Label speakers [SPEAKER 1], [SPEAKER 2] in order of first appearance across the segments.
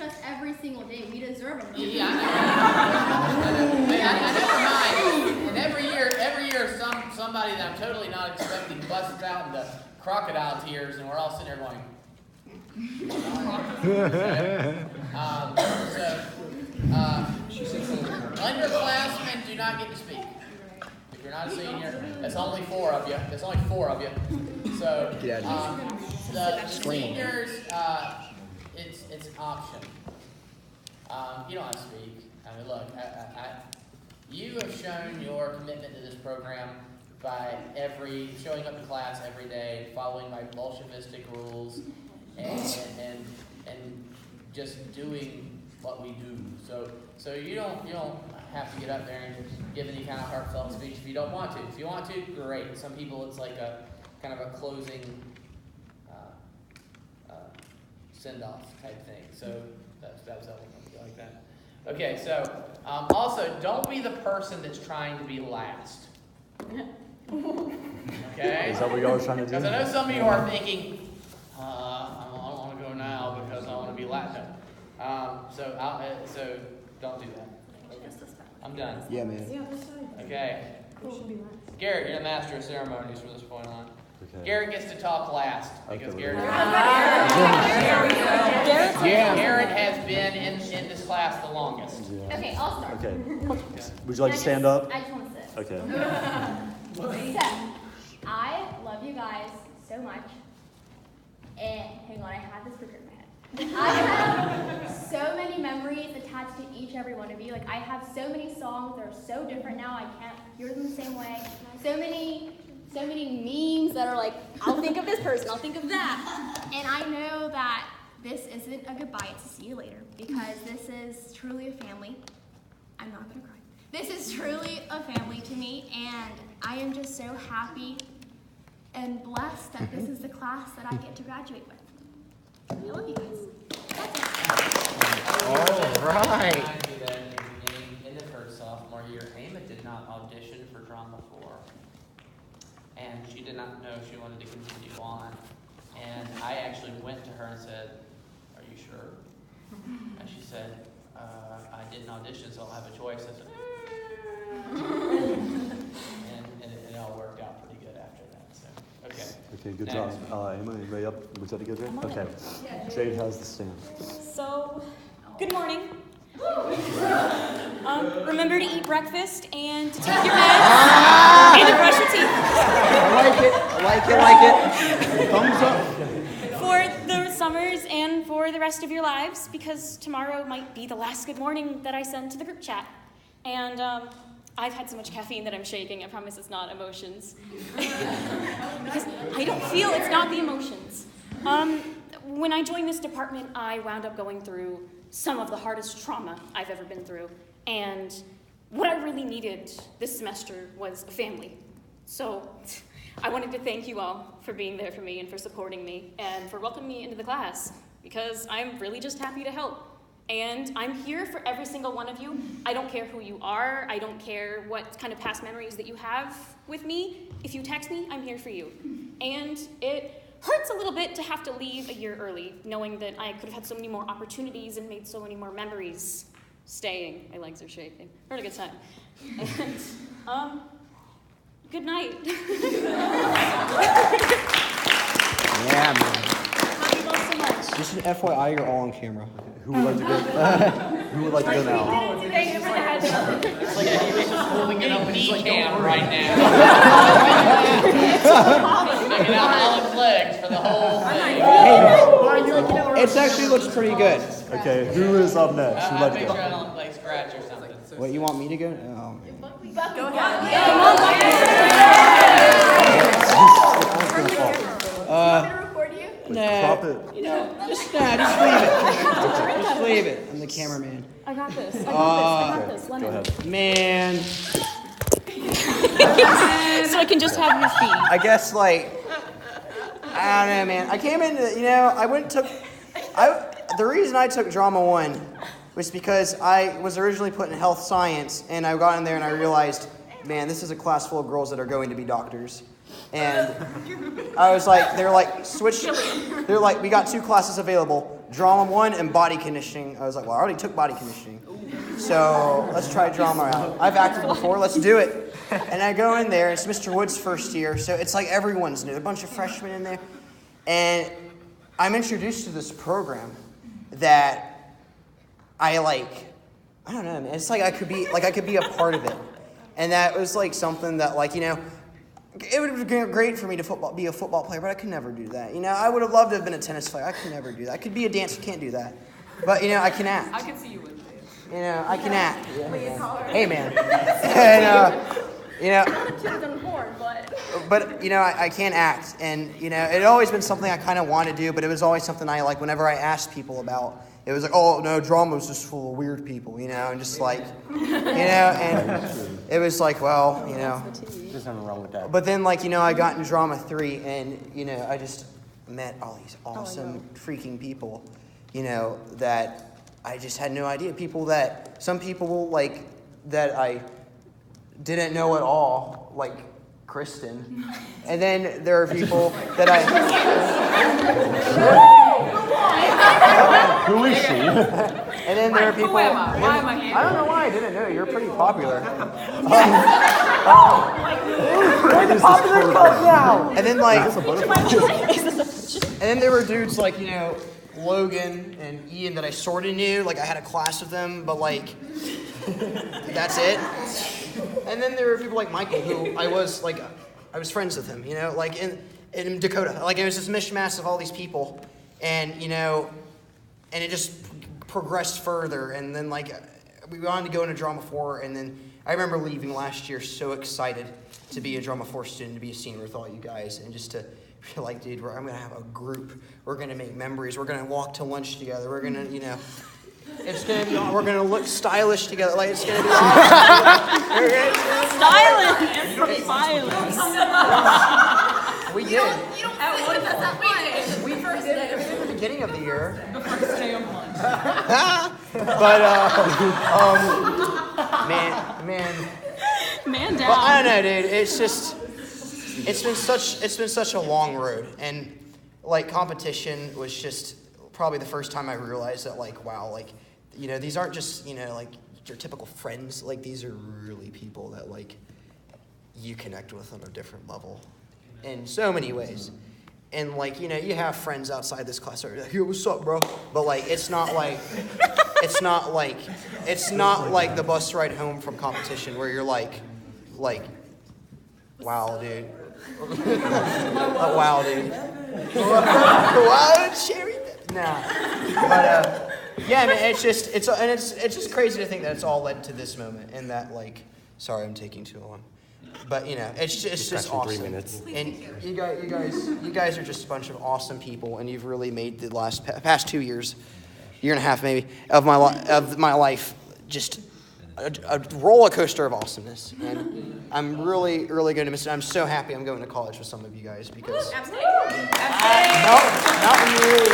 [SPEAKER 1] us every single day. We deserve them.
[SPEAKER 2] Yeah, I never mind. And every year, somebody that I'm totally not expecting busts out into crocodile tears, and we're all sitting there going. Underclassmen do not get to speak. If you're not a senior, that's only 4 of you. There's only 4 of you. So the seniors, it's an option. You don't have to speak. I mean, look, you have shown your commitment to this program by showing up to class every day, following my Bolshevistic rules, and just doing what we do. So you don't have to get up there and give any kind of heartfelt speech if you don't want to. If you want to, great. Some people it's like a kind of a closing send-off type thing. So that was like that. Okay, so also don't be the person that's trying to be last. Okay?
[SPEAKER 3] Is that what y'all are trying to do?
[SPEAKER 2] Because I know some of you are thinking, I don't want to go now because I want to be last. So don't do that. I'm done.
[SPEAKER 3] Yeah, man.
[SPEAKER 2] Okay. Garrett, you're the master of ceremonies from this point on.
[SPEAKER 3] Okay.
[SPEAKER 2] Garrett gets to talk last because
[SPEAKER 3] Okay.
[SPEAKER 2] Garrett has been in this class the longest.
[SPEAKER 3] Yeah.
[SPEAKER 1] Okay, I'll start.
[SPEAKER 3] Okay. Would you like to stand up?
[SPEAKER 1] I just want to sit.
[SPEAKER 3] Okay.
[SPEAKER 1] So, I love you guys so much. And hang on, I have this picture in my head. I have so many memories attached to each every one of you. Like I have so many songs that are so different now. I can't hear them the same way. So many memes that are like, I'll think of this person, I'll think of that. And I know that this isn't a goodbye, it's a see you later, because this is truly a family. I'm not gonna cry. This is truly a family to me, and I am just so happy and blessed that this is the class that I get to graduate with. I love you guys. That's it.
[SPEAKER 3] All right.
[SPEAKER 2] In her sophomore year, Amy did not audition for Drama 4. And she did not know she wanted to continue on. And I actually went to her and said, "Are you sure?" And she said, "I didn't audition, so I'll have a choice." I said, and it all worked out pretty good after that. So, okay.
[SPEAKER 3] Okay, good
[SPEAKER 2] Next.
[SPEAKER 3] job. Emma, anybody up? Was that a good job? Okay. Jade has the stand.
[SPEAKER 4] So, good morning. Remember to eat breakfast and to take your meds and to brush your teeth.
[SPEAKER 3] I like it. Thumbs up.
[SPEAKER 4] For the summers and for the rest of your lives, because tomorrow might be the last good morning that I send to the group chat. And I've had so much caffeine that I'm shaking. I promise it's not emotions. Because I don't feel it's not the emotions. When I joined this department, I wound up going through some of the hardest trauma I've ever been through. And what I really needed this semester was a family. So I wanted to thank you all for being there for me and for supporting me and for welcoming me into the class, because I'm really just happy to help. And I'm here for every single one of you. I don't care who you are. I don't care what kind of past memories that you have with me. If you text me, I'm here for you. And it hurts a little bit to have to leave a year early, knowing that I could have had so many more opportunities and made so many more memories staying. My legs are shaking. We're having a good time. And, good night.
[SPEAKER 5] Yeah, man.
[SPEAKER 4] Love you all so much.
[SPEAKER 5] Just an FYI, you're all on camera.
[SPEAKER 3] Who would like to go? Who would like to go now?
[SPEAKER 4] Thank you for the heads up.
[SPEAKER 2] It's like he's just holding it up and he's like, "Don't worry." Right now. Sticking out Alan's legs for the whole thing.
[SPEAKER 5] It actually looks pretty good.
[SPEAKER 3] Okay, who is up next? Who would like
[SPEAKER 2] Make
[SPEAKER 3] to
[SPEAKER 2] sure I
[SPEAKER 3] go?
[SPEAKER 2] don't look like scratch or something.
[SPEAKER 5] What, you want me to go? Oh, man.
[SPEAKER 4] Go ahead.
[SPEAKER 1] Record you?
[SPEAKER 3] Crop it.
[SPEAKER 5] Just leave it. Just leave it. I'm the cameraman.
[SPEAKER 4] I got this. I got this.
[SPEAKER 3] Go
[SPEAKER 4] Lemon.
[SPEAKER 3] ahead.
[SPEAKER 5] Man,
[SPEAKER 4] So I can just have your feet.
[SPEAKER 5] I guess, like, I don't know, man. I came into, the reason I took Drama 1 was because I was originally put in health science, and I got in there and I realized, man, this is a class full of girls that are going to be doctors. And I was like, they're like, we got 2 classes available, drama 1 and body conditioning. I was like, well, I already took body conditioning. So let's try drama out. I've acted before, let's do it. And I go in there, it's Mr. Wood's first year, so it's like everyone's new. A bunch of freshmen in there. And I'm introduced to this program that I don't know, man. It's like I could be a part of it. And that was like something that it would have been great for me to be a football player, but I could never do that. I would have loved to have been a tennis player. I could never do that. I could be a dancer, can't do that. But, I can act.
[SPEAKER 6] I can see you with this.
[SPEAKER 5] I can act. Hey, man. And, but I can't act. And, it had always been something I kind of wanted to do, but it was always something I, whenever I asked people about, it was like, oh, no, drama's just full of weird people, and just and it was like, well,
[SPEAKER 7] There's nothing wrong with that.
[SPEAKER 5] But then, I got in drama 3, and, I just met all these awesome freaking people, that I just had no idea. Some people, that I didn't know at all, like Kristen. And then there are people that
[SPEAKER 3] Who is she?
[SPEAKER 5] And then there are people.
[SPEAKER 6] Who am I? Why am I here?
[SPEAKER 5] I don't know why I didn't know. You're pretty popular.
[SPEAKER 7] We're the popular club now.
[SPEAKER 5] And then and then there were dudes like Logan and Ian that I sort of knew. I had a class with them, but that's it. And then there were people like Michael who I was friends with him. In Dakota. It was this mishmash of all these people, and and it just progressed further, and then we wanted to go into drama 4, and then I remember leaving last year so excited to be a drama 4 student, to be a senior with all you guys, and just to feel like, dude, I'm gonna have a group, we're gonna make memories, we're gonna walk to lunch together, we're gonna it's gonna be we're gonna look stylish together, it's gonna be
[SPEAKER 4] Stylish.
[SPEAKER 5] We did.
[SPEAKER 6] You don't say that. We first did it.
[SPEAKER 5] At the beginning of the year.
[SPEAKER 6] The first day of lunch.
[SPEAKER 5] But
[SPEAKER 4] Man down.
[SPEAKER 5] well, I don't know, dude. It's been such a long road, and competition was just probably the first time I realized that wow, these aren't just your typical friends. These are really people that you connect with on a different level, in so many ways. And you have friends outside this class that are like, yo, what's up, bro? But it's not like the bus ride home from competition where you're wow, dude. Wow, dude. Wow, Sherry. Nah. But yeah, man, it's just crazy to think that it's all led to this moment, and that sorry, I'm taking too long. But it's just awesome.
[SPEAKER 7] 3 minutes.
[SPEAKER 5] And you guys are just a bunch of awesome people, and you've really made the past 2 years, year and a half maybe, of my life just a roller coaster of awesomeness. And I'm really, really going to miss it. I'm so happy I'm going to college with some of you guys because.
[SPEAKER 6] Absolutely.
[SPEAKER 5] Not you.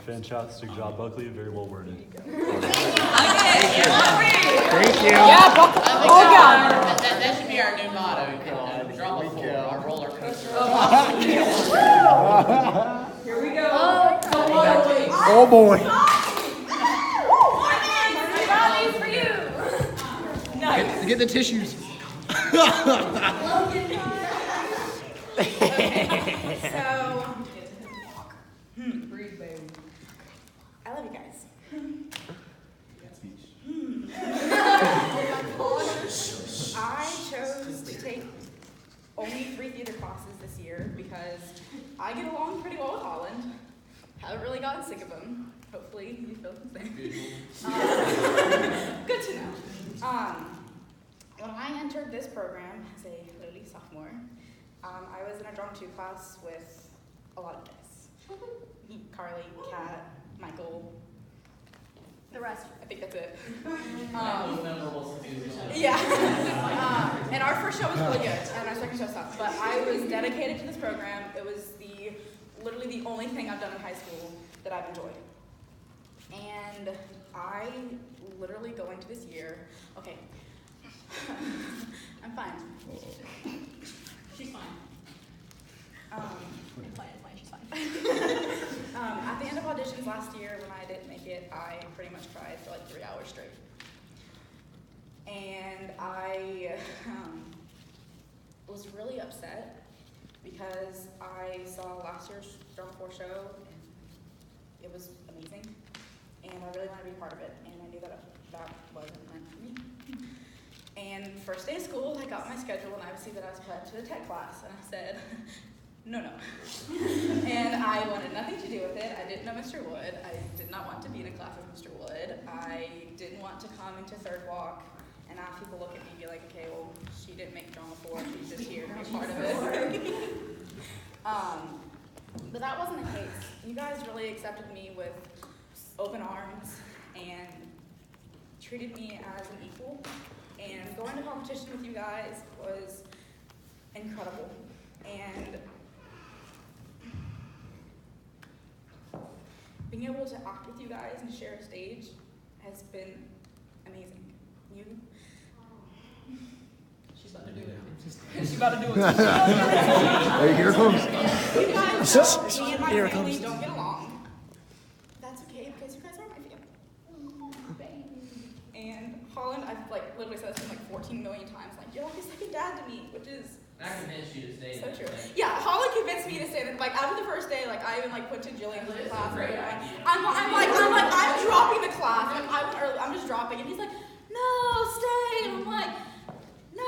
[SPEAKER 3] Fantastic job, Buckley. Very well worded.
[SPEAKER 5] Thank you.
[SPEAKER 6] Yeah, buckle.
[SPEAKER 2] That should be our new motto. Drama 4, our roller coaster.
[SPEAKER 6] Here we go.
[SPEAKER 5] Oh boy.
[SPEAKER 1] For you.
[SPEAKER 5] Get the tissues.
[SPEAKER 6] Breathe, baby.
[SPEAKER 8] I love you guys. I chose to take only 3 theater classes this year because I get along pretty well with Holland. Haven't really gotten sick of them. Hopefully you feel the same. Good to know. When I entered this program as a lowly sophomore, I was in a drama 2 class with a lot of us. Carly, Kat, Michael.
[SPEAKER 1] The rest.
[SPEAKER 8] I think that's it. Yeah. And our first show was really good, and our second show sucked. But I was dedicated to this program. It was literally the only thing I've done in high school that I've enjoyed. And I literally going to this year. Okay. I'm fine. She's fine.
[SPEAKER 1] It's fine, she's fine.
[SPEAKER 8] At the end of auditions last year, when I didn't make it, I pretty much cried for like 3 hours straight. And I was really upset because I saw last year's Drama 4 show, and it was amazing, and I really wanted to be a part of it, and I knew that that wasn't meant for me. And first day of school, I got my schedule, and I would see that I was put into the tech class, and I said, no. And I wanted nothing to do with it. I didn't know Mr. Wood. I did not want to be in a class with Mr. Wood. I didn't want to come into third walk and have people look at me and be like, okay, well, she didn't make Drama 4, she's just here to be part of it. But that wasn't the case. You guys really accepted me with open arms and treated me as an equal. And going to competition with you guys was incredible. And being able to act with you guys and share a stage has been amazing.
[SPEAKER 2] She's about to do it.
[SPEAKER 8] She's about to do it.
[SPEAKER 3] Hey, here it comes.
[SPEAKER 8] You guys, me and my family don't get along. That's okay because you guys are my family. And Holland, I've like literally said this to him like 14 million times. Like, you're like a second dad to me, which is
[SPEAKER 2] I convinced you to stay.
[SPEAKER 8] so true. Yeah, Holland convinced me to stay there. Like after the first day, like I even like put to Jillian's class. Right? I'm dropping the class. Like, I went early. I'm just dropping, and he's like, no, stay. And I'm like, no,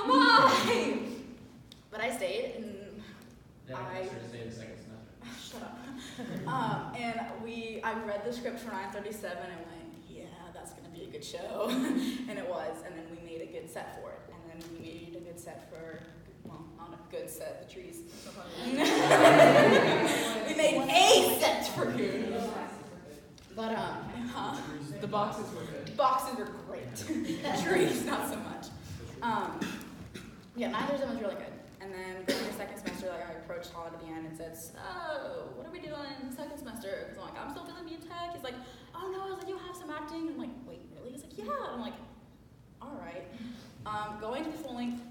[SPEAKER 8] why? But I stayed, and I
[SPEAKER 2] stay the second semester.
[SPEAKER 8] shut up. And I read the script for 9:37 and went, yeah, that's gonna be a good show, and it was. And then we made a good set for it, and then we made a good set for. Well, not a good set, the trees. We made a set for you. But,
[SPEAKER 6] The boxes were good.
[SPEAKER 8] the boxes were great. The trees, not so much. Yeah, neither of them was really good. And then during the second semester, like, I approached Holland at the end and said, so, what are we doing in the second semester? Because I'm like, I'm still gonna be in tech. He's like, oh no, I was like, you have some acting. I'm like, wait, really? He's like, yeah. I'm like, all right. Going to the full length,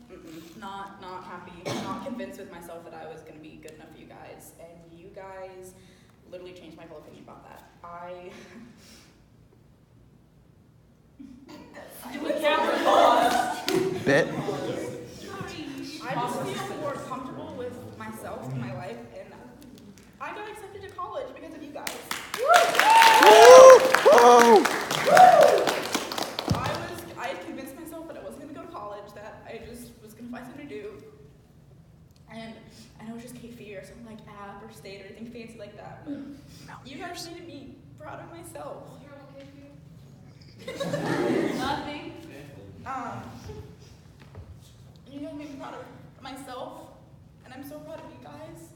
[SPEAKER 8] not happy, not convinced with myself that I was going to be good enough for you guys, and you guys literally changed my whole opinion about that.
[SPEAKER 5] Bit.
[SPEAKER 8] I just feel more comfortable with myself and my life, and I got accepted to college because of you guys. I had convinced myself that I wasn't going to go to college, that I just was going to find something to do. And I know it's just KFE or something like app or state or anything fancy like that, but you guys made me proud of myself.
[SPEAKER 1] Nothing.
[SPEAKER 8] You guys made me proud of myself, and I'm so proud of you guys.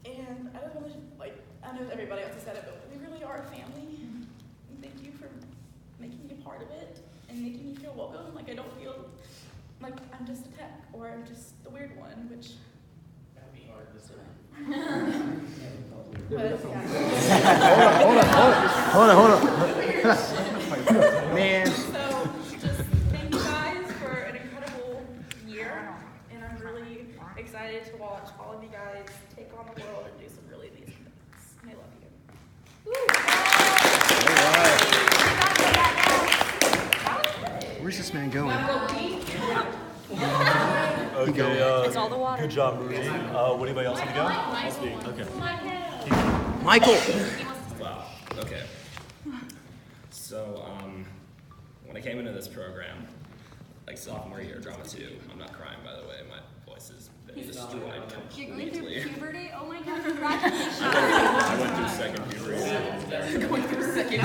[SPEAKER 8] And I don't know, like, I know everybody else has said it, but we really are a family. And thank you for making me a part of it and making me feel welcome. Like I don't feel like I'm just a tech or I'm just the weird one, which
[SPEAKER 2] That'd be hard to say.
[SPEAKER 3] Hold on. Man.
[SPEAKER 8] So just thank you guys for an incredible year, and I'm really excited to watch all of you guys take on the world and do some really amazing things. I love you.
[SPEAKER 5] Where's this man going?
[SPEAKER 3] Okay,
[SPEAKER 4] It's all the water.
[SPEAKER 3] good job, Marie. Would anybody else want to go? I'll speak. Okay.
[SPEAKER 5] Michael.
[SPEAKER 9] Wow, okay. So, when I came into this program, like sophomore year, drama 2, I'm not crying by the way, my voice has been destroyed
[SPEAKER 1] You're going through
[SPEAKER 9] completely.
[SPEAKER 1] puberty? Oh my god, congratulations.
[SPEAKER 9] I went through second puberty.
[SPEAKER 8] Going through second.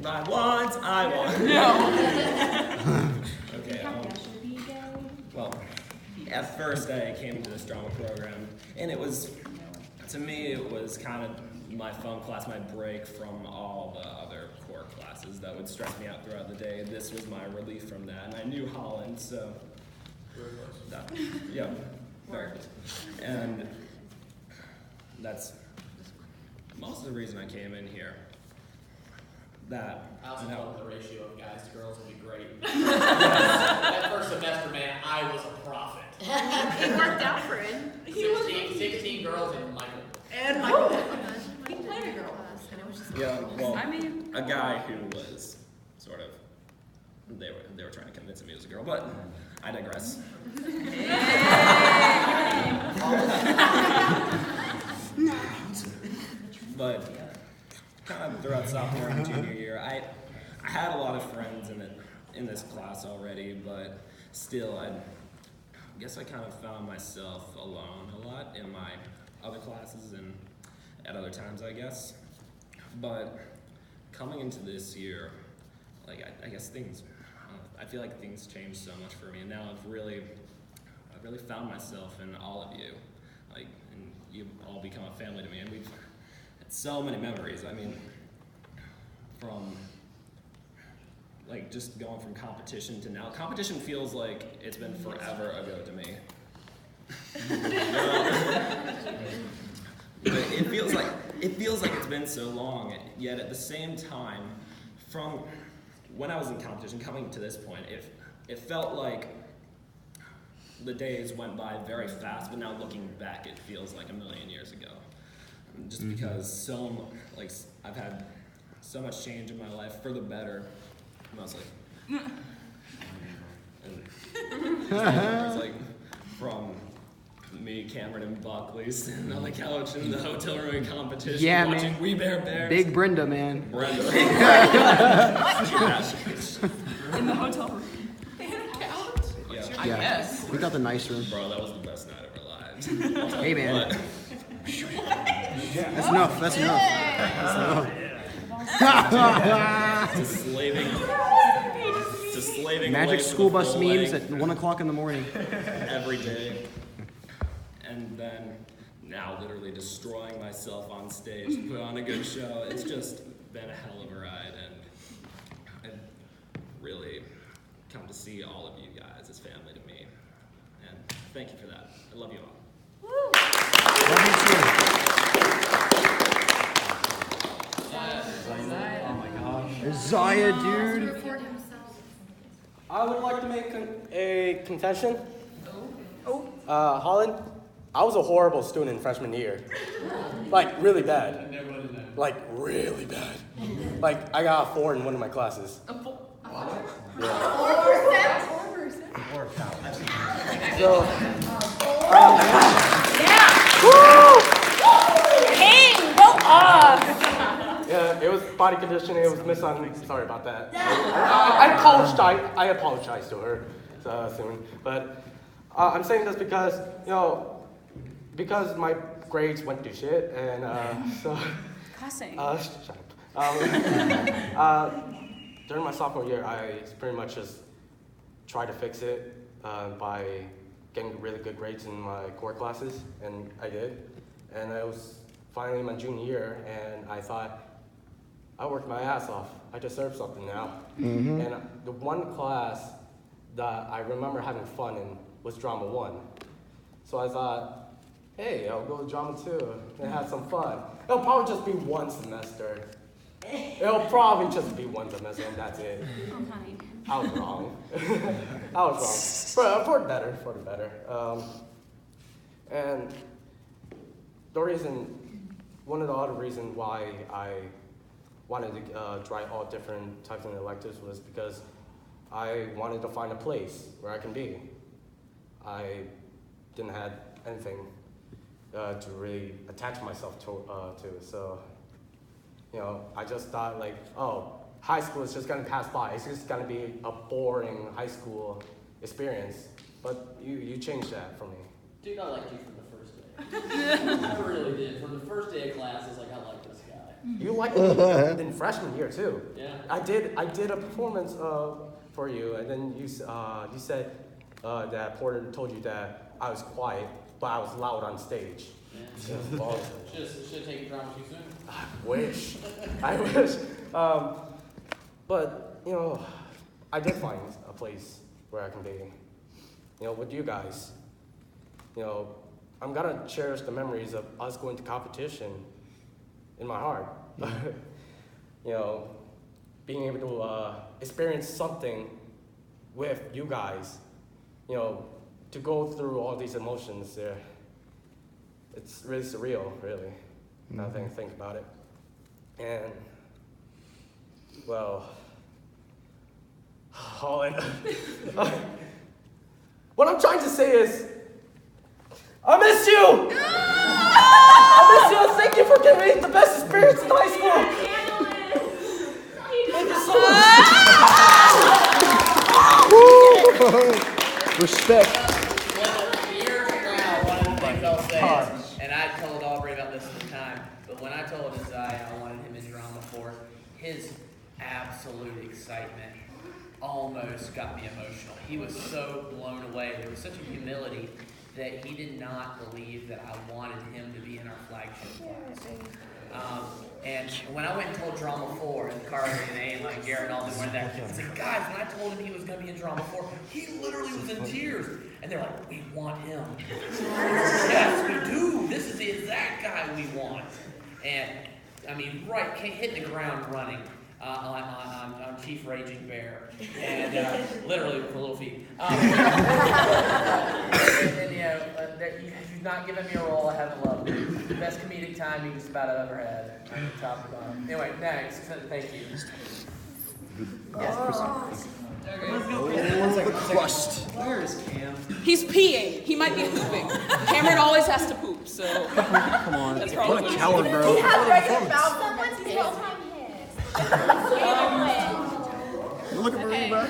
[SPEAKER 9] I want.
[SPEAKER 8] No.
[SPEAKER 9] Okay, well, at first I came into this drama program, and it was, to me, it was kind of my fun class, my break from all the other core classes that would stress me out throughout the day. This was my relief from that, and I knew Holland, so, that, yeah, very close. And that's most of the reason I came in here. that.
[SPEAKER 2] I also
[SPEAKER 9] you know,
[SPEAKER 2] thought the ratio of guys to girls would be great. That first semester, man, I was a prophet.
[SPEAKER 8] It worked out for him.
[SPEAKER 2] 16 girls and Michael.
[SPEAKER 8] And Michael. He played a girl. And it was just
[SPEAKER 9] Yeah, well,
[SPEAKER 8] I mean,
[SPEAKER 9] a guy who was sort of, they were trying to convince him he was a girl, but I digress. But kind of throughout sophomore and junior year, I had a lot of friends in this class already, but still, I guess I kind of found myself alone a lot in my other classes and at other times, I guess. But coming into this year, like I guess things, I feel like things changed so much for me, and now I've really found myself in all of you, like, and you've all become a family to me, and we've had so many memories. I mean, from like just going from competition to now. Competition feels like it's been forever ago to me. But it feels like it's been so long, yet at the same time, from when I was in competition coming to this point, it felt like the days went by very fast, but now looking back, it feels like a million years ago. Just because I've had so much change in my life for the better, mostly. And it's like from me, Cameron, and Buckley sitting on the couch in the hotel room in competition, watching We Bear Bears.
[SPEAKER 5] Big Brenda, man.
[SPEAKER 9] Brenda.
[SPEAKER 8] in the hotel room. They had a couch?
[SPEAKER 9] Yeah.
[SPEAKER 2] I guess.
[SPEAKER 5] We got the nice room.
[SPEAKER 9] Bro, that was the best night of our lives.
[SPEAKER 5] Hey, man.
[SPEAKER 9] But,
[SPEAKER 5] That's enough. That's enough.
[SPEAKER 9] to slaving
[SPEAKER 5] Magic
[SPEAKER 9] away for
[SPEAKER 5] school
[SPEAKER 9] the
[SPEAKER 5] bus
[SPEAKER 9] full
[SPEAKER 5] memes
[SPEAKER 9] length
[SPEAKER 5] at 1 o'clock in the morning.
[SPEAKER 9] every day. And then now literally destroying myself on stage to put on a good show. It's just been a hell of a ride, and I've really come to see all of you guys as family to me. And thank you for that. I love you all.
[SPEAKER 5] Zaya, dude.
[SPEAKER 7] I would like to make a confession. Holland, I was a horrible student in freshman year. Like, really bad. Like, really bad. Like, I got a 4 in one of my classes.
[SPEAKER 8] A 4?
[SPEAKER 7] Yeah.
[SPEAKER 8] 4%?
[SPEAKER 7] So,
[SPEAKER 4] King, go off!
[SPEAKER 7] yeah, it was body conditioning. It was sorry about that. I apologize to her soon. But I'm saying this because, because my grades went to shit, and so.
[SPEAKER 4] Cussing.
[SPEAKER 7] Shut up. During my sophomore year, I pretty much just tried to fix it by getting really good grades in my core classes, and I did. And it was finally my junior year, and I thought, I worked my ass off. I deserve something now.
[SPEAKER 5] Mm-hmm.
[SPEAKER 7] And the one class that I remember having fun in was Drama 1. So I thought, hey, I'll go to Drama 2 and have some fun. It'll probably just be one semester. It'll probably just be one semester, and that's it.
[SPEAKER 4] I'm fine.
[SPEAKER 7] I was wrong. I was wrong. For the better. And one of the other reasons why I wanted to try all different types of electives was because I wanted to find a place where I can be. I didn't have anything to really attach myself to, so, I just thought like, oh, high school is just gonna pass by. It's just gonna be a boring high school experience. But you changed that for me.
[SPEAKER 10] Dude, I liked you from the first day. I really did. From the first day of class, I was like, I like this guy.
[SPEAKER 7] You liked me in freshman year too.
[SPEAKER 10] Yeah.
[SPEAKER 7] I did a performance for you, and then you said that Porter told you that I was quiet, but I was loud on stage.
[SPEAKER 10] Yeah. Should have taken drama too soon.
[SPEAKER 7] I wish. But, I did find a place where I can be, with you guys. I'm gonna cherish the memories of us going to competition in my heart. being able to experience something with you guys, you know, to go through all these emotions, it's really surreal, really, now that I think about it. And, well, what I'm trying to say is, I miss you! I miss you, and thank you for giving me the best experience in high school! Thank you so much!
[SPEAKER 5] Respect.
[SPEAKER 2] Years ago, one of the things I'll say is, and I told Aubrey about this at the time, but when I told Isaiah I wanted him in drama for, his absolute excitement almost got me emotional. He was so blown away. There was such a humility that he did not believe that I wanted him to be in our flagship class. And when I went and told Drama 4, and Carly and A and like Garrett and all them went there, I said, guys, when I told him he was going to be in Drama 4, he literally was in tears. And they're like, we want him. Yes, we do. This is the exact guy we want. And, I mean, right, hit the ground running. On Chief Raging Bear, and literally with the little feet. And you know, you've not given me a role I haven't loved. The best comedic timing just about I've ever had, top to bottom. Anyway, next, thank you. Yes,
[SPEAKER 5] Crust.
[SPEAKER 10] Where is Cam?
[SPEAKER 6] He's peeing. He might be pooping. Cameron always has to poop, so.
[SPEAKER 5] Come on.
[SPEAKER 6] That's probably
[SPEAKER 5] What a coward, bro.
[SPEAKER 1] We have regular mouth. Someone's full-time
[SPEAKER 5] Looking for me, bro.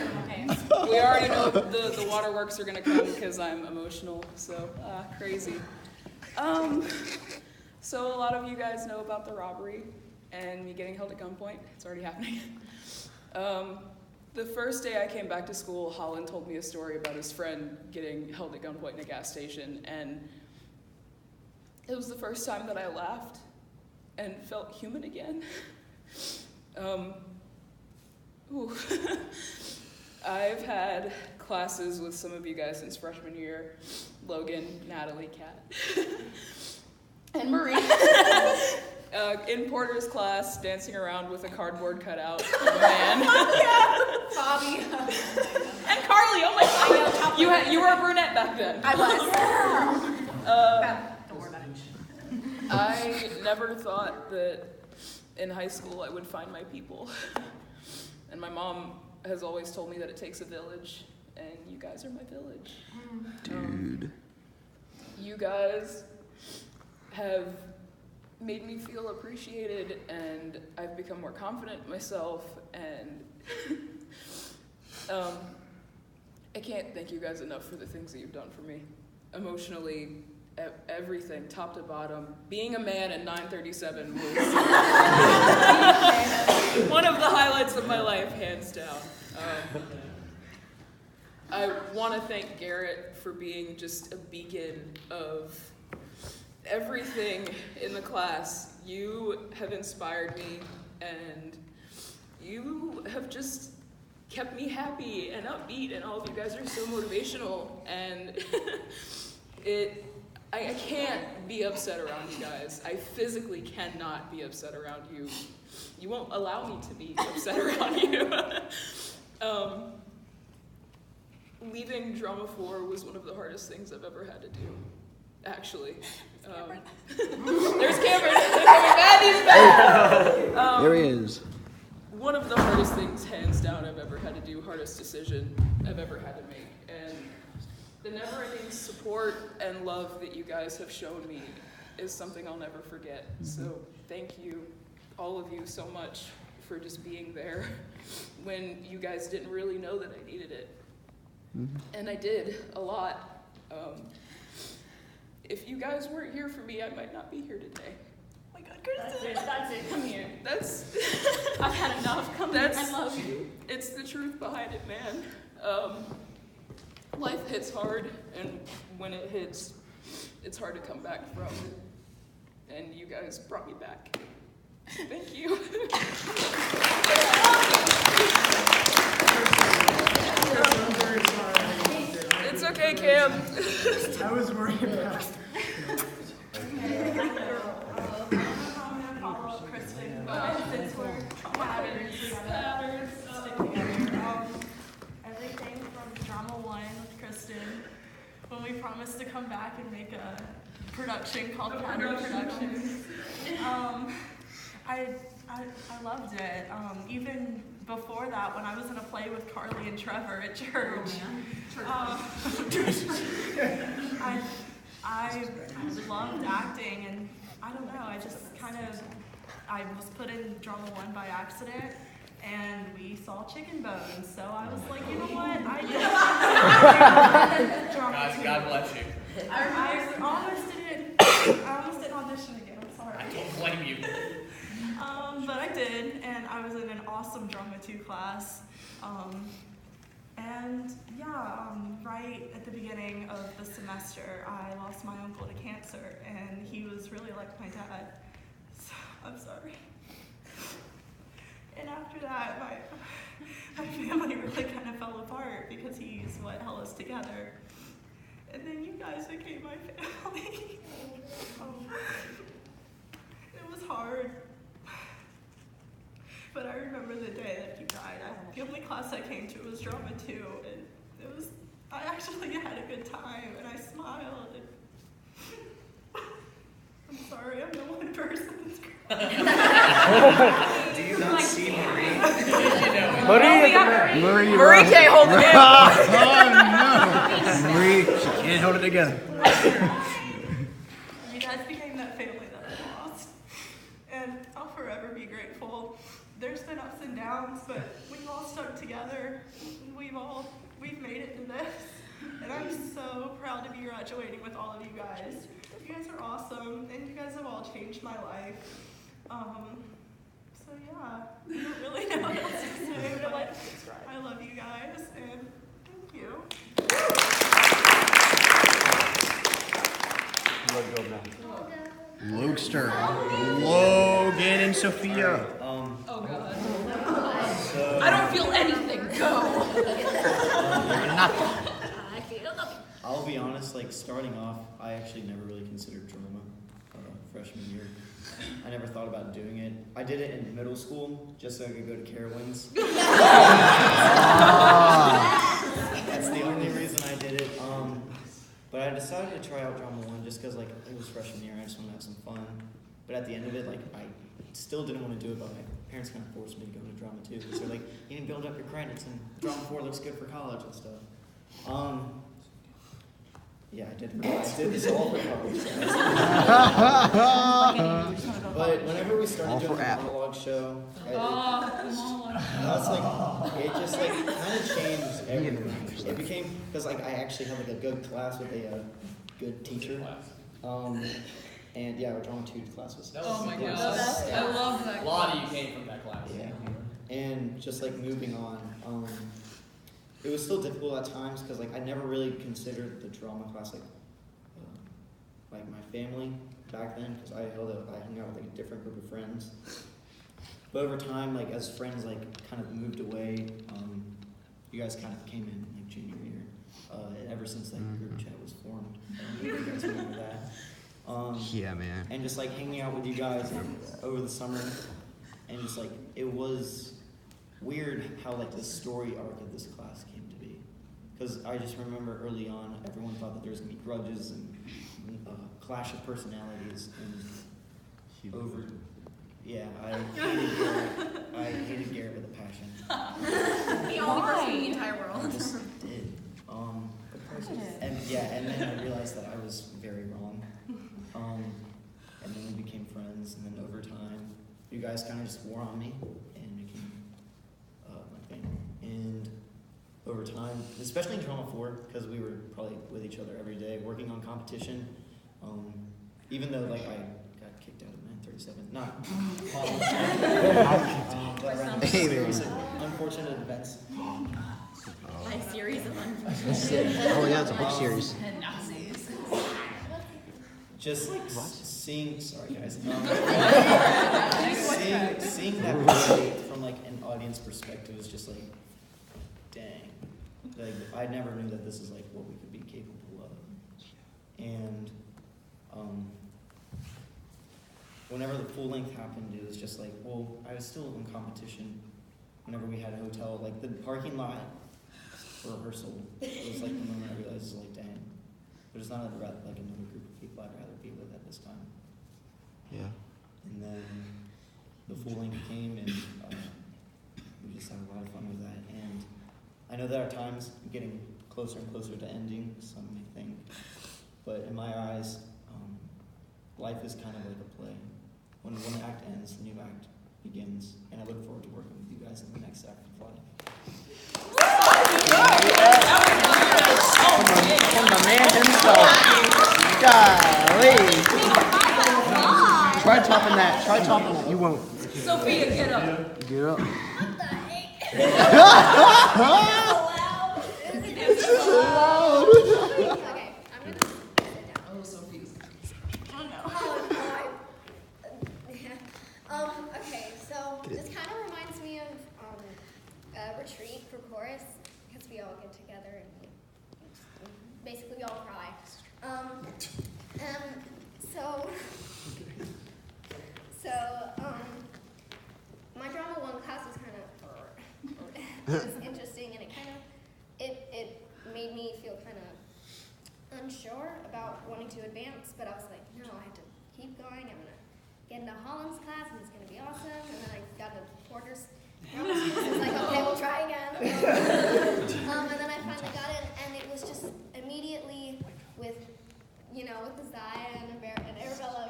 [SPEAKER 6] We already know the waterworks are gonna come because I'm emotional, so crazy. So a lot of you guys know about the robbery and me getting held at gunpoint. It's already happening. The first day I came back to school, Holland told me a story about his friend getting held at gunpoint in a gas station, and it was the first time that I laughed and felt human again. I've had classes with some of you guys since freshman year. Logan, Natalie, Kat, and Marie. In Porter's class, dancing around with a cardboard cutout of a man.
[SPEAKER 8] Bobby.
[SPEAKER 6] And Carly, oh my God. You were a brunette back then.
[SPEAKER 8] I was.
[SPEAKER 6] Don't worry about it. I never thought that in high school I would find my people. And my mom has always told me that it takes a village, and you guys are my village.
[SPEAKER 5] Dude.
[SPEAKER 6] You guys have made me feel appreciated, and I've become more confident in myself, and I can't thank you guys enough for the things that you've done for me. Emotionally, everything, top to bottom. Being a man at 9:37 was one of the highlights of my life, hands down. I want to thank Garrett for being just a beacon of everything in the class. You have inspired me, and you have just kept me happy and upbeat, and all of you guys are so motivational, and I can't be upset around you guys. I physically cannot be upset around you. You won't allow me to be upset around you. Leaving Drama 4 was one of the hardest things I've ever had to do, actually. There's Cameron. He's back.
[SPEAKER 5] There he is.
[SPEAKER 6] One of the hardest things, hands down, I've ever had to do, hardest decision I've ever had to make. And the never-ending support and love that you guys have shown me is something I'll never forget. So thank you, all of you, so much for just being there when you guys didn't really know that I needed it. And I did, a lot. If you guys weren't here for me, I might not be here today. Oh my God, Kristen.
[SPEAKER 4] That's it. Come here.
[SPEAKER 6] That's...
[SPEAKER 4] I've had enough. Come here. I love you.
[SPEAKER 6] It's the truth behind it, man. Life hits hard, and when it hits, it's hard to come back from. And you guys brought me back. Thank you. It's okay, Cam.
[SPEAKER 5] I was worried about
[SPEAKER 6] Kristen, since we're
[SPEAKER 11] when we promised to come back and make a production called Pattern Productions. I loved it. Even before that, when I was in a play with Carly and Trevor at church, I loved acting, and I don't know, I was put in Drama 1 by accident, and we saw Chicken Bones, so I was like, you know what,
[SPEAKER 2] God bless you.
[SPEAKER 11] I almost didn't audition again, I'm sorry.
[SPEAKER 2] I don't blame you.
[SPEAKER 11] But I did, and I was in an awesome Drama 2 class. Right at the beginning of the semester, I lost my uncle to cancer, and he was really like my dad. So, I'm sorry. And after that, my family really kind of fell apart because he's what held us together. And then you guys became my family. It was hard. But I remember the day that he died. The only class I came to was Drama 2, and I actually had a good time, and I smiled. And I'm sorry, I'm the one person that's crying.
[SPEAKER 9] Do you not see Marie?
[SPEAKER 8] Marie can't hold it in.
[SPEAKER 5] Oh no! Marie can't hold it together.
[SPEAKER 11] You guys became that family that I lost, and I'll forever be grateful. There's been ups and downs, but we've all stuck together. We've made it to this, and I'm so proud to be graduating with all of you guys. You guys are awesome, and you guys have all changed my life. So yeah, I don't really know what else to say, but I love you guys, and thank you.
[SPEAKER 5] Logster. Logan and Sophia.
[SPEAKER 8] Oh God. I don't feel anything. Go.
[SPEAKER 12] I'll be honest, like starting off, I actually never really considered drama freshman year. I never thought about doing it. I did it in middle school just so I could go to Carowinds. That's the only reason I did it. But I decided to try out Drama 1 just because like it was freshman year and I just wanted to have some fun. But at the end of it, like I still didn't want to do it, but my parents kind of forced me to go to Drama 2 because they're like, you can build up your credits and Drama 4 looks good for college and stuff. Yeah, I did this all for college. But whenever we started doing the monologue show, that's like it just like kind of changed everything. It became because like I actually had like a good class with a good teacher. And yeah, our Drama 2 class was.
[SPEAKER 8] Oh my gosh, I love that.
[SPEAKER 2] A lot of you came from that class.
[SPEAKER 12] Yeah, and just like moving on. It was still difficult at times because like I never really considered the drama class like my family back then because I hung out with like a different group of friends. But over time, like as friends like kind of moved away, you guys kind of came in like junior year. Ever since like group chat was formed, I don't know if you guys remember that.
[SPEAKER 5] Yeah, man.
[SPEAKER 12] And just like hanging out with you guys over the summer, and just like it was weird how like the story arc of this class came to be, because I just remember early on everyone thought that there was gonna be grudges and clash of personalities and over. Yeah, I hated Garrett with a passion.
[SPEAKER 8] The only person in the entire world.
[SPEAKER 12] I just did. And then I realized that I was very wrong. And then we became friends, and then over time, you guys kind of just wore on me and became my family. And over time, especially in Drama 4, because we were probably with each other every day, working on competition. Even though like I got kicked out of 937, not but around a series of unfortunate events.
[SPEAKER 4] A series of unfortunate.
[SPEAKER 5] Oh yeah, it's a big series.
[SPEAKER 8] And Nazis.
[SPEAKER 12] Just like seeing, sorry guys, seeing that play from like an audience perspective is just like, dang, like I never knew that this is like what we could be capable of. And whenever the full length happened, it was just like, well, I was still in competition. Whenever we had a hotel, like the parking lot for rehearsal, it was like the moment I realized, like, dang, there's not another group of people I'd rather be with at this time.
[SPEAKER 5] Yeah.
[SPEAKER 12] And then the full length came, and we just had a lot of fun with that. And I know there are times getting closer and closer to ending, some may think, but in my eyes, life is kind of like a play. When one act ends, the new act begins, and I look forward to working with you guys in the next act of life.
[SPEAKER 5] From the man himself. Golly. Try topping that. Try topping that. You won't.
[SPEAKER 6] Sophia, get up.
[SPEAKER 5] Get up.
[SPEAKER 1] What the heck?
[SPEAKER 5] This is so loud.
[SPEAKER 1] Okay, I'm gonna sit down.
[SPEAKER 6] Oh, Sophia.
[SPEAKER 1] Oh no. Okay, so this kind of reminds me of a retreat for chorus, because we all get together and basically we all cry. My drama 1 class was kind of it was interesting, and it made me feel kind of unsure about wanting to advance, but I was like, no, I have to keep going. I'm gonna get into Holland's class, and it's gonna be awesome. And then I got to Porter's. I was like, okay, we'll try again. And then I finally got in, and it was just immediately with Desire and Arabella,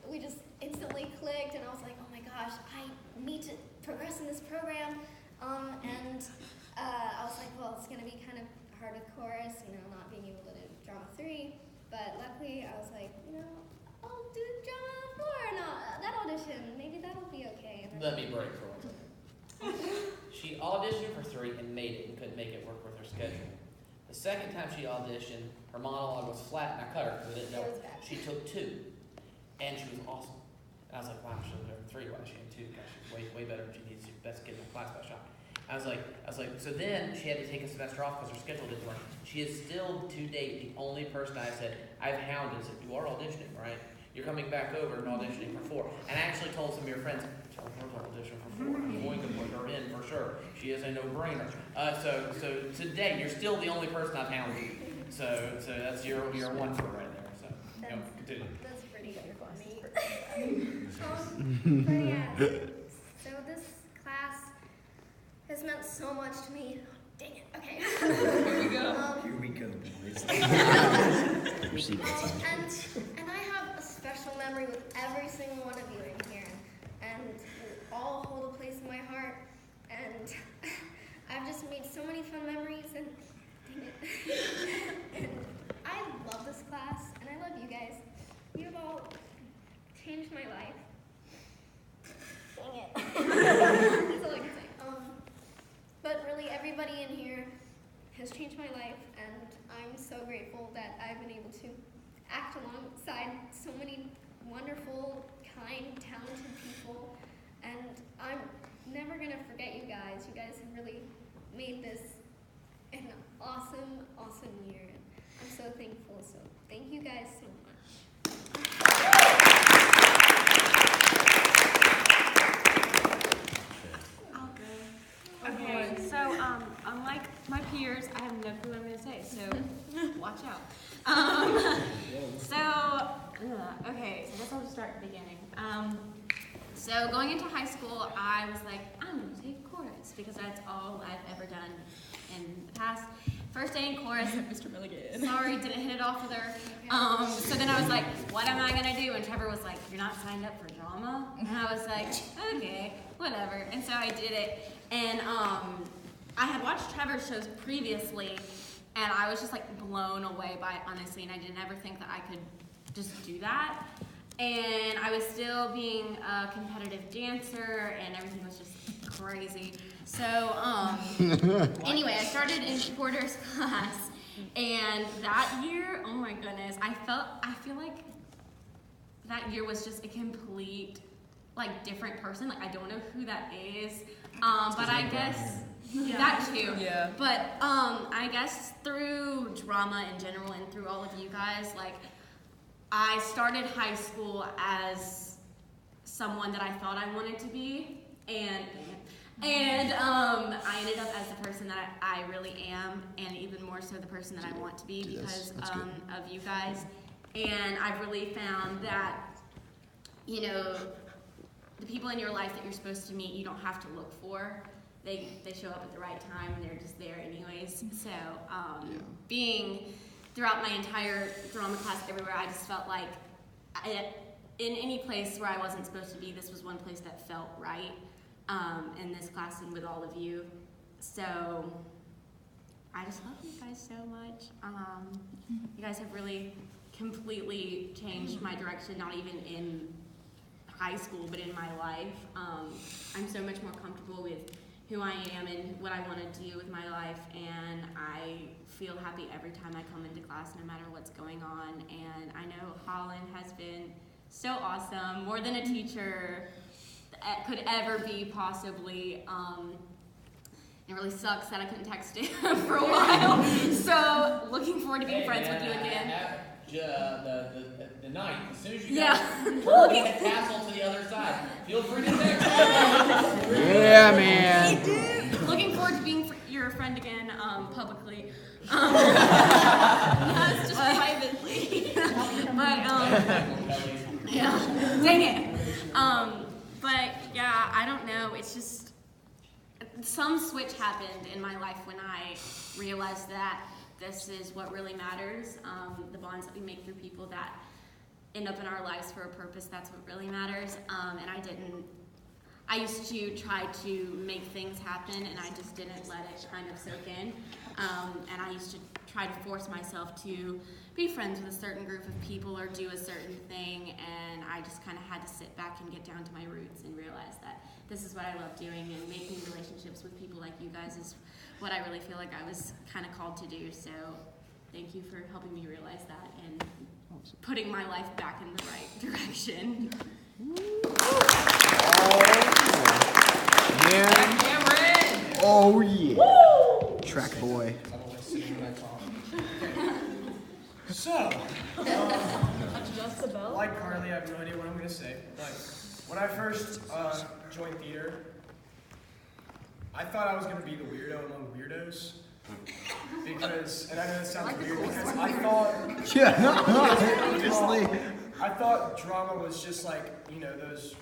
[SPEAKER 1] we just instantly clicked, and I was like, oh my gosh, I need to progress in this program. I was like, well, it's gonna be kind of hard with chorus, not being able to do drama 3, but luckily I was like, I'll do drama 4 and that audition, maybe that'll be okay.
[SPEAKER 10] Let me break for her. She auditioned for 3 and made it and couldn't make it work with her schedule. The second time she auditioned, her monologue was flat, and I cut her because I didn't know. She took 2, and she was awesome. And I was like, wow, she was over 3. Why is she in 2? Gosh, she's way better than she needs. She's the best kid in the class by a shot. I was like, so then she had to take a semester off because her schedule didn't work. She is still, to date, the only person I said, I've hounded, said, you are auditioning, right? You're coming back over and auditioning for 4. And I actually told some of your friends, tell her to audition for 4. I'm going to put her in for sure. She is a no-brainer. So today, you're still the only person I've hounded. So that's your 1 for right there. So, continue.
[SPEAKER 1] That's pretty good for me. But yeah, so this class has meant so much to me. Dang it, okay.
[SPEAKER 6] Here we go.
[SPEAKER 12] Here we go, boys.
[SPEAKER 1] And I have a special memory with every single one of you in here. And you all hold a place in my heart. And I've just made so many fun memories, and dang it. And I love this class, and I love you guys. You've all changed my life. Dang it. That's all I can say. But really, everybody in here has changed my life, and I'm so grateful that I've been able to act alongside so many wonderful, kind, talented people. And I'm never going to forget you guys. You guys have really made this an awesome, awesome year. And I'm so thankful. So thank you guys so much.
[SPEAKER 4] I'll go. Okay, so unlike my peers, I have no clue what I'm going to say, so watch out. Okay, so I guess I'll just start at the beginning. So going into high school, I was like, I'm going to take chorus because that's all I've ever done in the past. First day in chorus,
[SPEAKER 6] Mr. Milligan.
[SPEAKER 4] Sorry, didn't hit it off with her. So then I was like, what am I going to do? And Trevor was like, you're not signed up for drama? And I was like, okay, whatever. And so I did it. And I had watched Trevor's shows previously, and I was just like blown away by it, honestly, and I didn't ever think that I could just do that. And I was still being a competitive dancer, and everything was just crazy. So anyway, I started in Porter's class, and that year, oh my goodness, I feel like that year was just a complete, like, different person. Like, I don't know who that is, but I guess that too.
[SPEAKER 6] Yeah.
[SPEAKER 4] But I guess through drama in general and through all of you guys, like, I started high school as someone that I thought I wanted to be, and
[SPEAKER 13] And I ended up as the person that I really am, and even more so the person that I want to be because of you guys. And I've really found that, you know, the people in your life that you're supposed to meet, you don't have to look for. They show up at the right time, and they're just there anyways. So being throughout my entire drama class everywhere, I just felt like in any place where I wasn't supposed to be, this was one place that felt right. In this class and with all of you. So I just love you guys so much. You guys have really completely changed my direction, not even in high school, but in my life. I'm so much more comfortable with who I am and what I want to do with my life, and I feel happy every time I come into class, no matter what's going on. And I know Holland has been so awesome, more than a teacher could ever be possibly. It really sucks that I couldn't text him for a while. So looking forward to being friends with you again.
[SPEAKER 10] The night, as soon as you
[SPEAKER 13] looking
[SPEAKER 10] the castle to the other side, feel free to text.
[SPEAKER 5] Yeah, man.
[SPEAKER 13] Looking forward to being your friend again, publicly. No, it's just privately. But yeah, dang it. But yeah, I don't know. It's just some switch happened in my life when I realized that this is what really matters. The bonds that we make through people that end up in our lives for a purpose, that's what really matters. And I used to try to make things happen, and I just didn't let it kind of soak in. And I used to try to force myself to be friends with a certain group of people or do a certain thing, and I just kind of had to sit back and get down to my roots and realize that this is what I love doing, and making relationships with people like you guys is what I really feel like I was kind of called to do. So thank you for helping me realize that and putting my life back in the right direction.
[SPEAKER 5] Yeah. Oh yeah. Woo! Track boy.
[SPEAKER 14] So, like Carly, I have no idea what I'm going to say, but when I first joined theater, I thought I was going to be the weirdo among weirdos, because, and I know that sounds weird, because I thought,
[SPEAKER 5] obviously.
[SPEAKER 14] I thought drama was just like, you know, those,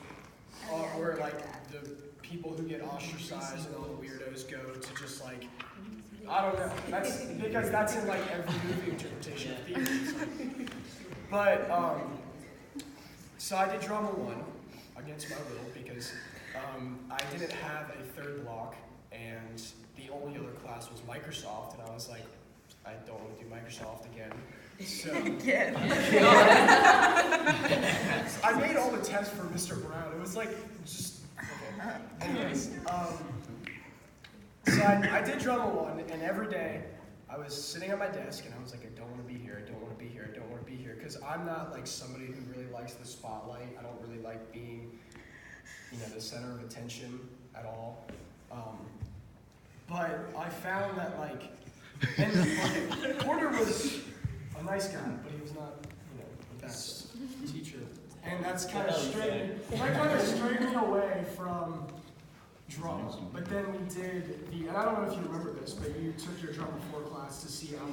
[SPEAKER 14] where like the people who get ostracized and all the weirdos go to just like, I don't know. That's because that's in like every movie interpretation of theater. But so I did drama 1 against my will because I didn't have a third block, and the only other class was Microsoft, and I was like, I don't want to do Microsoft again. So I made all the tests for Mr. Brown. It was like just okay. Anyways, so I did drama 1, and every day I was sitting at my desk, and I was like, I don't want to be here, I don't want to be here, I don't want to be here, because I'm not like somebody who really likes the spotlight. I don't really like being, you know, the center of attention at all. But I found that like, and Porter was a nice guy, but he was not, you know, the best teacher, and that's kind of strayed me away from drama. But then we did the, and I don't know if you remember this, but you took your drama 4 class to see our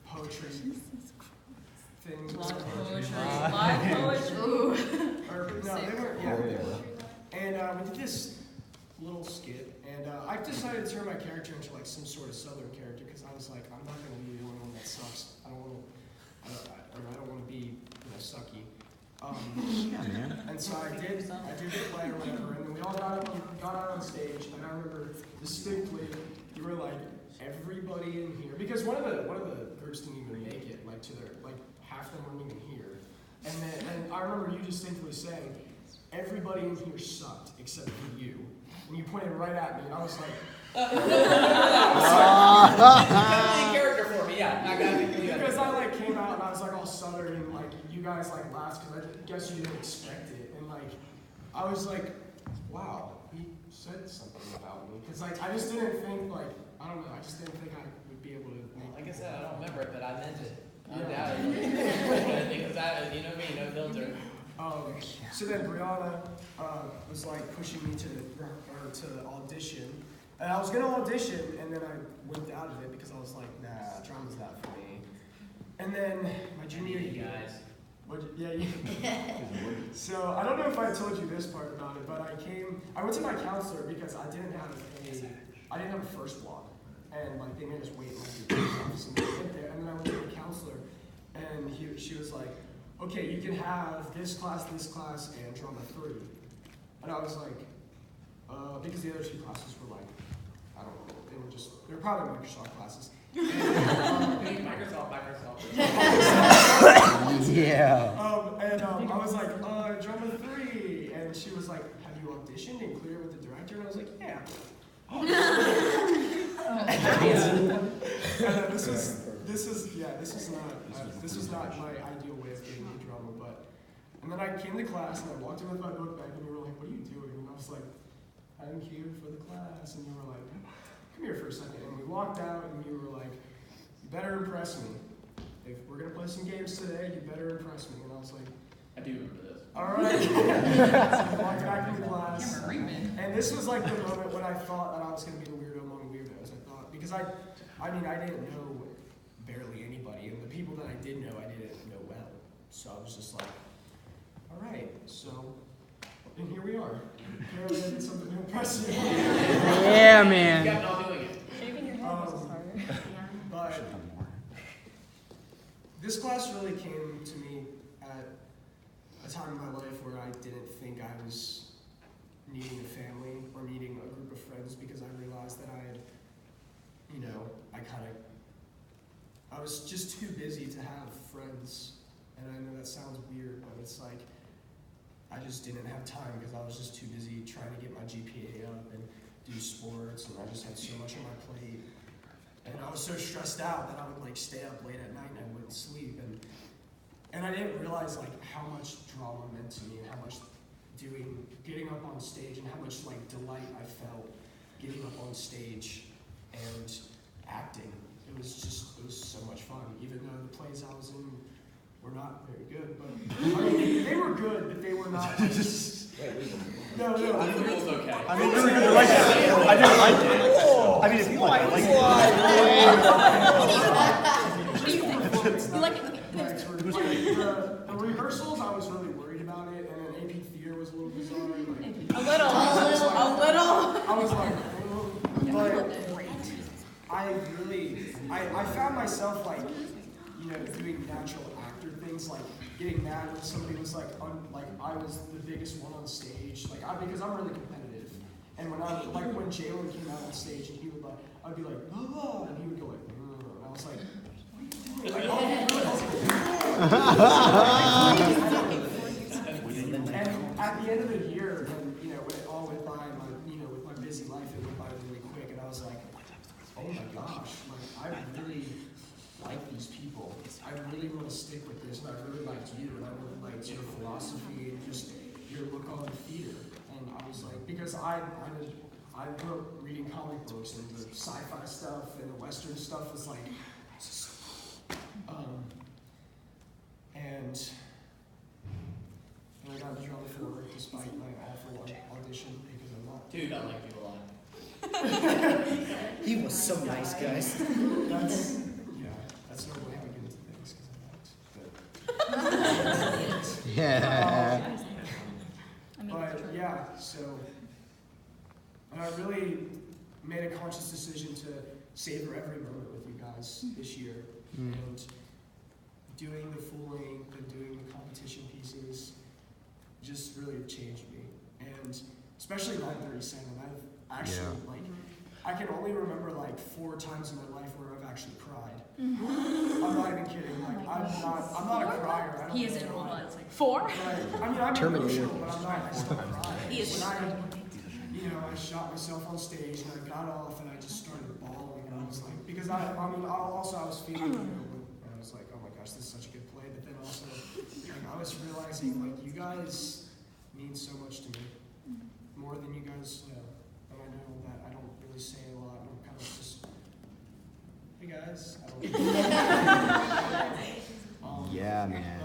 [SPEAKER 14] poetry thing.
[SPEAKER 6] Live poetry.
[SPEAKER 14] Or, no, they were, yeah. And we did this little skit, and I decided to turn my character into like some sort of Southern character, because I was like, I'm not going to be the only one that sucks. I don't want to be, you know, sucky. And so I did the play or whatever, and then we all got out on stage, and I remember distinctly, you were like, everybody in here, because one of the groups didn't even make it, like to their, like half them weren't even here, and I remember you distinctly saying, everybody in here sucked except for you, and you pointed right at me, and I was like,
[SPEAKER 10] character for me, yeah. I got it.
[SPEAKER 14] Because I like came out and I was like all Southern, and like you guys like laughed because I guess you didn't expect it, and like I was like, wow, he said something about me, because like I just didn't think like, I don't know, I just didn't think I would be able to make.
[SPEAKER 10] Like I said, I don't remember it, but I meant it. Undoubtedly. Because you know me, no filter.
[SPEAKER 14] So then Brianna was like pushing me to audition. And I was gonna audition, and then I went out of it because I was like, nah, drama's not for me. And then my junior year,
[SPEAKER 10] guys.
[SPEAKER 14] So I don't know if I told you this part about it, but I went to my counselor because I didn't have a first block, and like they made us wait like 2 days, and then I went there, and then I went to my counselor, and she was like, okay, you can have this class, and drama 3, and I was like, because the other 2 classes were like, I don't know, they were probably Microsoft classes.
[SPEAKER 10] Microsoft.
[SPEAKER 12] Yeah.
[SPEAKER 14] I was like, drama 3, and she was like, have you auditioned and cleared with the director? And I was like, yeah. This was not my ideal way of getting into drama, but and then I came to class and I walked in with my book bag and you were like, what are you doing? And I was like, I'm here for the class, and you were like, come here for a second, and we walked out and you were like, you better impress me. If we're gonna play some games today, you better impress me. And I was like,
[SPEAKER 10] I do remember this.
[SPEAKER 14] all right. So I walked back into class, and this was like the moment when I thought that I was gonna be the weirdo among weirdos. I thought, because I didn't know barely anybody, and the people that I did know, I didn't know well. So I was just like, all right, so, and here we are. Apparently I did something to impress you.
[SPEAKER 12] Yeah, man.
[SPEAKER 10] You got all doing it.
[SPEAKER 4] Shaving your head is harder.
[SPEAKER 14] But this class really came to me at a time in my life where I didn't think I was needing a family or needing a group of friends, because I realized that I had, I was just too busy to have friends. And I know that sounds weird, but it's like, I just didn't have time because I was just too busy trying to get my GPA up and do sports, and I just had so much on my plate. And I was so stressed out that I would like stay up late at night and I wouldn't sleep. And I didn't realize like how much drama meant to me, and how much getting up on stage, and how much like delight I felt getting up on stage and acting. It was so much fun, even though the plays I was in were not very good, but I mean, they were good, but they were not like no.
[SPEAKER 10] I think it was okay.
[SPEAKER 3] I mean, they were good. I didn't like it. I mean, if you like it,
[SPEAKER 4] You like it?
[SPEAKER 14] The rehearsals, I was really worried about it, and then AP Theater was a little bizarre. Like,
[SPEAKER 8] A little.
[SPEAKER 14] I was like, but I found myself like, doing natural actor things, like getting mad when somebody was like, I was the biggest one on stage, because I'm really competitive. And when when Jalen came out on stage, and he would I'd be like, oh, and he would go like, and I was like, what are you doing? Like, and at the end of the year, when it all went by, with my busy life, it went by really quick, and I was like, oh my gosh, I really like these people. I really want to stick with this, and I really liked you, and I really liked your philosophy and just your look on the theater. And I was like, because I grew up reading comic books, and the sci-fi stuff and the Western stuff was like, and I got the drama 4 despite my awful audition, because I'm not.
[SPEAKER 10] Dude, I like you a lot.
[SPEAKER 12] He was so nice, guys.
[SPEAKER 14] That's no way I get into things, because I'm not.
[SPEAKER 12] Yeah.
[SPEAKER 14] But yeah, so I really made a conscious decision to savor every moment with you guys this year. And doing the full length and doing the competition pieces just really changed me. And especially 937, I've actually I can only remember 4 times in my life where I've actually cried. I'm not even kidding. I'm not a crier. I don't
[SPEAKER 13] He is
[SPEAKER 14] know
[SPEAKER 13] a
[SPEAKER 14] why.
[SPEAKER 8] 4?
[SPEAKER 14] Right. I mean, I'm
[SPEAKER 12] Terminator.
[SPEAKER 14] emotional, but I'm not. I still cry.
[SPEAKER 13] He is
[SPEAKER 14] When I shot myself on stage and I got off and I just started bawling, and I was like, because I was feeling, and I was like, oh my gosh, this is such a good play. But then also, I was realizing you guys mean so much to me, more than you guys know. And I know that I don't really say a lot. I'm kind of just, hey guys.
[SPEAKER 12] Yeah, man.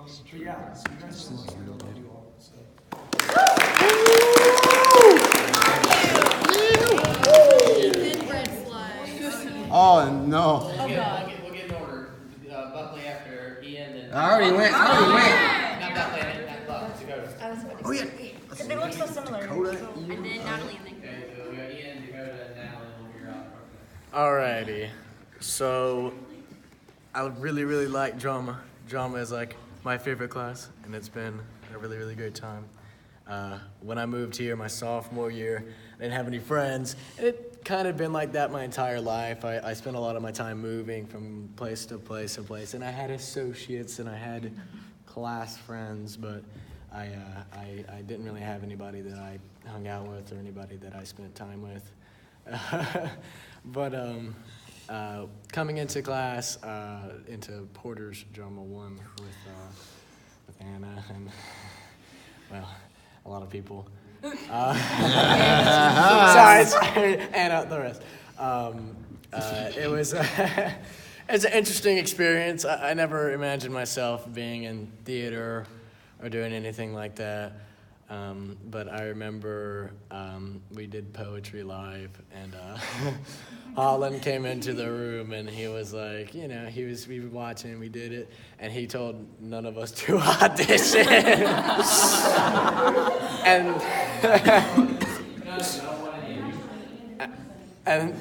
[SPEAKER 14] But yeah, so you guys are awesome. I love you all. So.
[SPEAKER 5] Oh no.
[SPEAKER 10] We'll get in order. Buckley after Ian, then.
[SPEAKER 5] I already went.
[SPEAKER 10] Not Buckley, not Buckley. Dakota.
[SPEAKER 5] Oh yeah.
[SPEAKER 15] They look so similar.
[SPEAKER 5] Dakota.
[SPEAKER 13] And then Natalie and then.
[SPEAKER 10] Okay, so we got Ian, Dakota, and Natalie. We'll figure out.
[SPEAKER 16] Alrighty, so I really like drama. Drama is like my favorite class, and it's been a really great time. When I moved here my sophomore year, I didn't have any friends. It kind of been like that my entire life. I spent a lot of my time moving from place to place, and I had associates and I had class friends, but I didn't really have anybody that I hung out with or anybody that I spent time with. But coming into class, into Porter's Drama 1 with Anna and, well, a lot of people. Sorry, Anna, the rest. It was, it's an interesting experience. I never imagined myself being in theater or doing anything like that. But I remember we did poetry live, and Holland came into the room, and he was like, we were watching, we did it, and he told none of us to audition. and
[SPEAKER 10] Ian and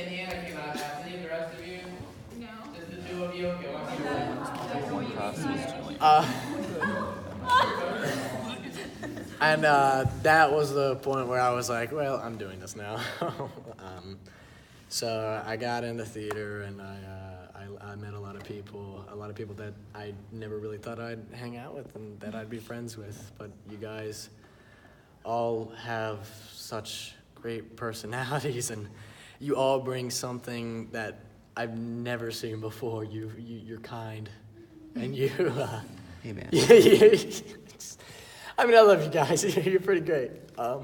[SPEAKER 10] Hannah came out. Any of the rest of you? No. Just the two of you? Okay,
[SPEAKER 16] and that was the point where I was like, well, I'm doing this now. So I got into theater, and I met a lot of people that I never really thought I'd hang out with and that I'd be friends with. But you guys all have such great personalities, and you all bring something that I've never seen before. You're kind, and you.
[SPEAKER 5] Hey man.
[SPEAKER 16] I mean, I love you guys. You're pretty great.
[SPEAKER 5] All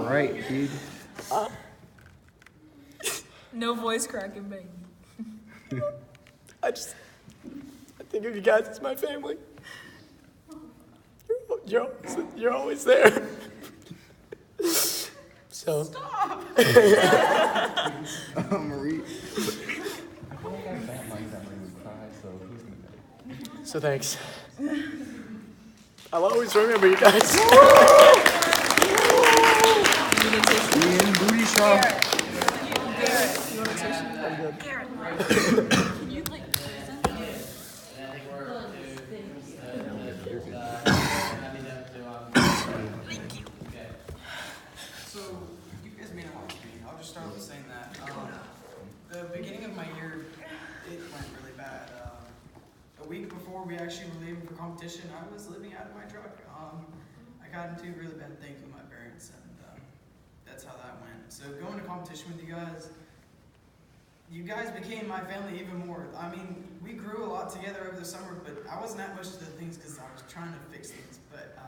[SPEAKER 5] right, dude.
[SPEAKER 6] No voice crack and bang.
[SPEAKER 16] I think of you guys as my family. You're always there. So.
[SPEAKER 11] Stop.
[SPEAKER 5] Marie.
[SPEAKER 16] So thanks. I'll always remember you guys.
[SPEAKER 5] Ian Booty Shop.
[SPEAKER 6] Garrett, you want a tissue?
[SPEAKER 13] Garrett. You like.
[SPEAKER 5] So, you guys mean a lot to me. I'll just start with saying that. The beginning of my year, it went really bad. A week before we actually were leaving for competition, I was living out of my truck. I got into really bad things with my parents, and that's how that went. So going to competition with you guys became my family even more. I mean, we grew a lot together over the summer, but I wasn't that much to the things because I was trying to fix things. But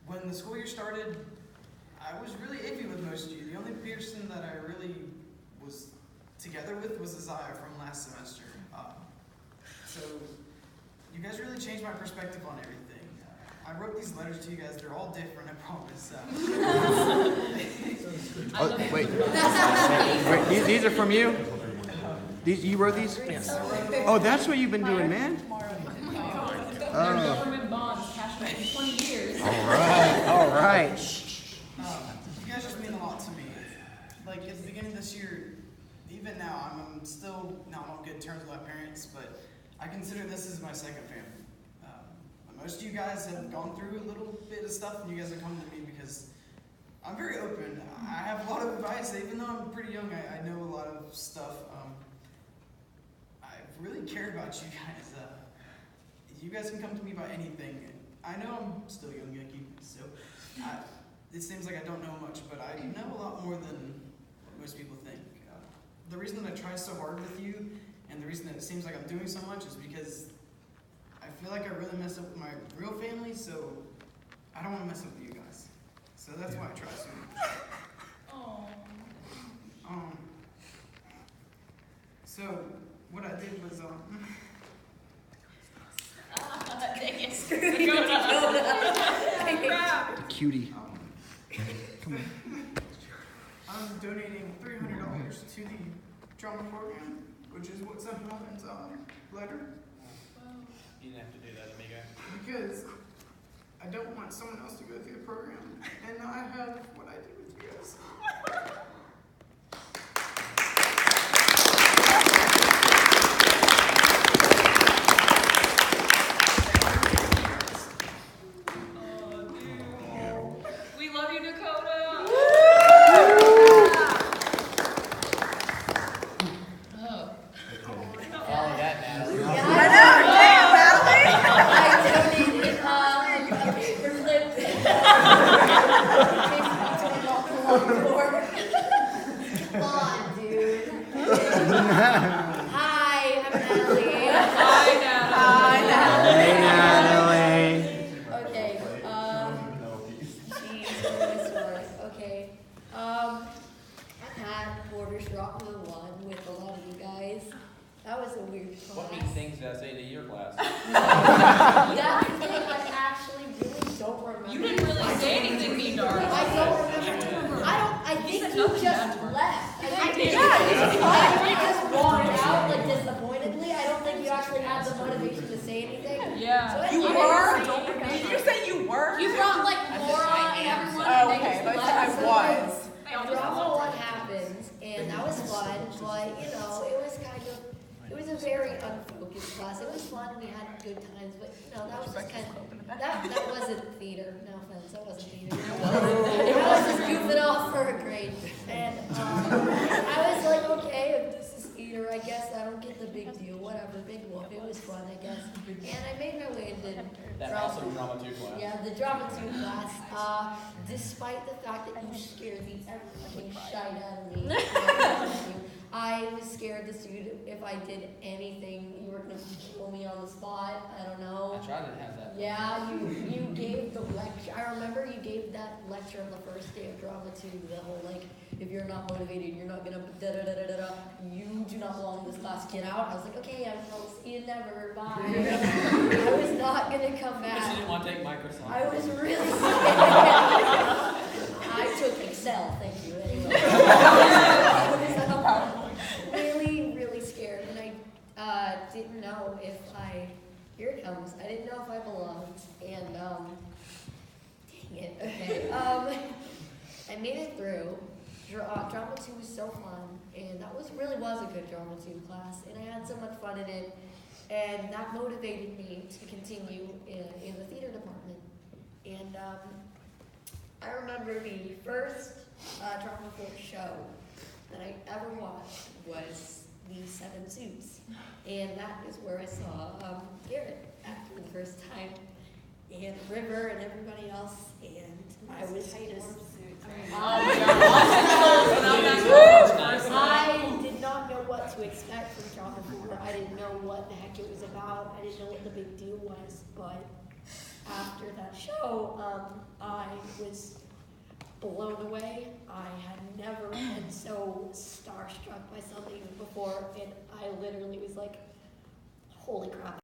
[SPEAKER 5] when the school year started, I was really iffy with most of you. The only person that I really was together with was Isaiah from last semester. So you guys really changed my perspective on everything. I wrote these letters to you guys. They're all different, I promise.
[SPEAKER 12] Oh, wait, these are from you? You wrote these?
[SPEAKER 6] Yes.
[SPEAKER 12] Oh, that's what you've been doing, man? Oh.
[SPEAKER 6] Government bonds, cash money, 20 years.
[SPEAKER 12] All right.
[SPEAKER 5] You guys just mean a lot to me. Like, at the beginning of this year, even now, I'm still not on good terms with my parents, but I consider this as my second family. Most of you guys have gone through a little bit of stuff, and you guys have come to me because I'm very open. I have a lot of advice. Even though I'm pretty young, I know a lot of stuff. I've really cared about you guys. You guys can come to me about anything. I know I'm still young, Yucky, so it seems like I don't know much, but I know a lot more than most people think. The reason that I try so hard with you, and the reason that it seems like I'm doing so much, is because I feel like I really messed up with my real family, so I don't want to mess up with you guys. So that's why I try so much. cutie.
[SPEAKER 11] I'm donating $300 to the drama program, which is what sent Melvin's letter.
[SPEAKER 10] You didn't have to do that, amigo.
[SPEAKER 11] Because I don't want someone else to go through the program and not have what I do with you guys.
[SPEAKER 6] We love you, Dakota.
[SPEAKER 10] Follow that, Natalie.
[SPEAKER 1] I know, damn, Natalie! I donated a paper clip. Come on, dude. Hi, I'm Natalie.
[SPEAKER 6] Hi, Natalie.
[SPEAKER 5] Hey, Natalie.
[SPEAKER 1] Okay, geez, okay. I've had Borders Rock #1 with a lot of you guys. That was a weird class.
[SPEAKER 10] What mean things did I say to your class?
[SPEAKER 1] That's the thing, I actually really don't remember.
[SPEAKER 6] You didn't really say anything mean to our
[SPEAKER 1] I don't remember. I think you just left. I did.
[SPEAKER 6] Yeah,
[SPEAKER 1] You just walked out like disappointedly. I don't think you actually had the motivation to say anything.
[SPEAKER 6] Yeah.
[SPEAKER 1] So
[SPEAKER 8] You were? Did you say you were?
[SPEAKER 1] You brought like Laura and everyone.
[SPEAKER 8] Oh, okay, but I was.
[SPEAKER 1] Drama 1 happened, and that was fun, but it was it was a very unfocused class. It was fun, we had good times, but that was just kind of, that wasn't theater, no offense, that wasn't theater. I was just goofing off for a grade, and I was like, okay, if this is theater, I guess I don't get the big deal, whatever, big whoop, it was fun, I guess. And I made my way into
[SPEAKER 10] That also drama 2 class.
[SPEAKER 1] yeah, the drama 2 class. Despite the fact that you scared the everything shite out of me, I was scared this dude, if I did anything, you were gonna kill me on the spot. I don't know.
[SPEAKER 10] I tried to have that.
[SPEAKER 1] Yeah, you gave the lecture. I remember you gave that lecture on the first day of drama 2. The whole if you're not motivated, you're not gonna da da da da da. You do not belong in this class. Get out. I was like, okay, I will see you never. Bye. I was not gonna come back.
[SPEAKER 10] I didn't want to take Microsoft.
[SPEAKER 1] I was really scared. I took Excel, thank you. Anyway. Really, really scared, and I didn't know if here it comes. I didn't know if I belonged, and dang it. Okay. I made it through. Drama 2 was so fun, and that really was a good drama 2 class, and I had so much fun in it, and that motivated me to continue in the theater department. And I remember the first drama 4 show that I ever watched was The 7 Suits, and that is where I saw Garrett act for the first time, and River and everybody else, and I was just. I did not know what to expect from drama 4. I didn't know what the heck it was about. I didn't know what the big deal was, but after that show, I was blown away. I had never been so starstruck by something before, and I literally was like, holy crap.